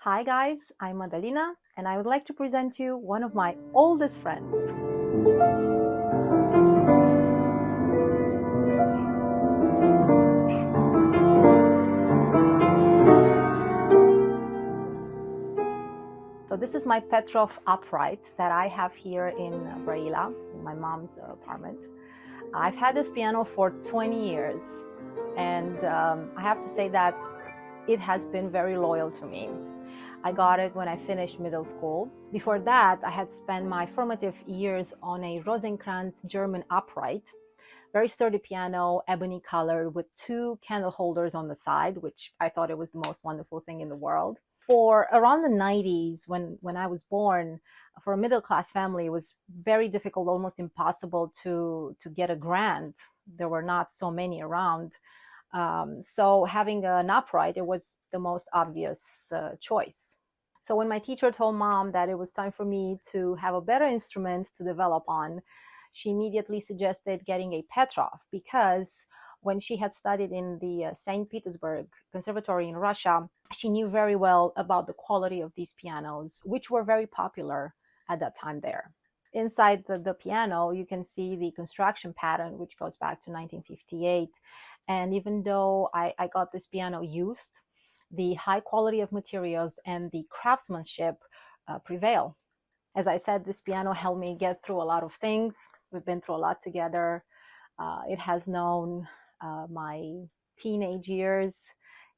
Hi guys, I'm Mădălina and I would like to present you one of my oldest friends. So this is my Petrof upright that I have here in Brăila, in my mom's apartment. I've had this piano for 20 years and I have to say that it has been very loyal to me. I got it when I finished middle school. Before that, I had spent my formative years on a Rosenkranz German upright, very sturdy piano, ebony colored with 2 candle holders on the side, which I thought it was the most wonderful thing in the world. For around the 90s, when I was born, for a middle-class family, it was very difficult, almost impossible to get a grant. There were not so many around. So having an upright, it was the most obvious choice. So when my teacher told mom that it was time for me to have a better instrument to develop on, she immediately suggested getting a Petrof, because when she had studied in the St. Petersburg Conservatory in Russia, she knew very well about the quality of these pianos, which were very popular at that time there. Inside the piano, you can see the construction pattern, which goes back to 1958. And even though I got this piano used, the high quality of materials and the craftsmanship prevail. As I said, this piano helped me get through a lot of things. We've been through a lot together. It has known my teenage years.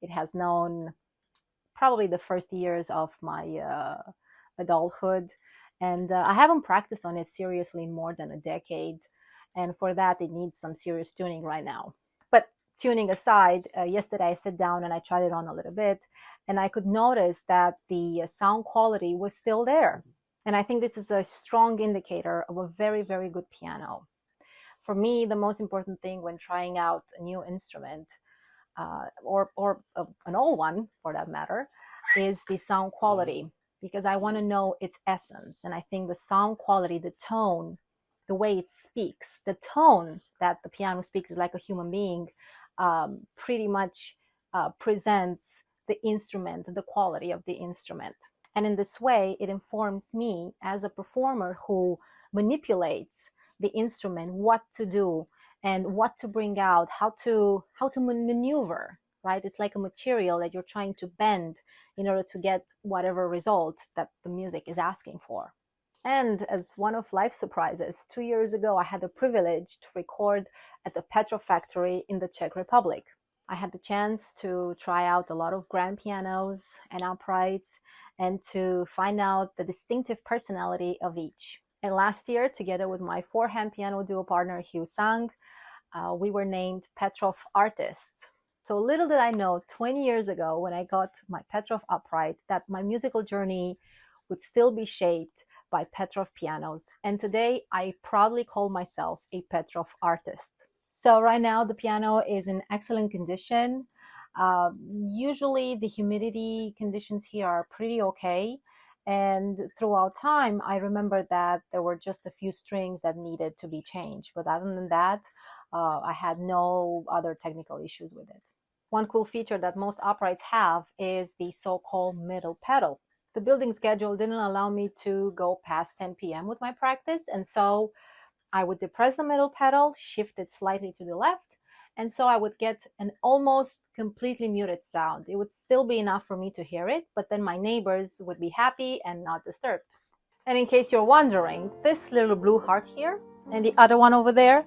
It has known probably the first years of my adulthood. And I haven't practiced on it seriously in more than a decade. And for that, it needs some serious tuning right now. But tuning aside, yesterday I sat down and I tried it on a little bit. And I could notice that the sound quality was still there. And I think this is a strong indicator of a very, very good piano. For me, the most important thing when trying out a new instrument, or an old one for that matter, is the sound quality, because I want to know its essence. And I think the sound quality, the tone, the way it speaks, the tone that the piano speaks is like a human being, pretty much presents the instrument, the quality of the instrument. And in this way, it informs me as a performer who manipulates the instrument, what to do and what to bring out, how to maneuver, right? It's like a material that you're trying to bend in order to get whatever result that the music is asking for. And as one of life's surprises, 2 years ago, I had the privilege to record at the Petrof factory in the Czech Republic. I had the chance to try out a lot of grand pianos and uprights and to find out the distinctive personality of each. And last year, together with my 4-hand piano duo partner, Hugh Sang, we were named Petrof Artists. So little did I know 20 years ago when I got my Petrof upright that my musical journey would still be shaped by Petrof pianos. And today I proudly call myself a Petrof artist. So right now the piano is in excellent condition. Usually the humidity conditions here are pretty okay. And throughout time, I remember that there were just a few strings that needed to be changed. But other than that, I had no other technical issues with it. One cool feature that most uprights have is the so-called middle pedal. The building schedule didn't allow me to go past 10 p.m. with my practice, and so I would depress the middle pedal, shift it slightly to the left, and so I would get an almost completely muted sound. It would still be enough for me to hear it, but then my neighbors would be happy and not disturbed. And in case you're wondering, this little blue heart here and the other one over there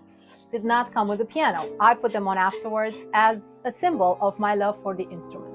did not come with the piano. I put them on afterwards as a symbol of my love for the instrument.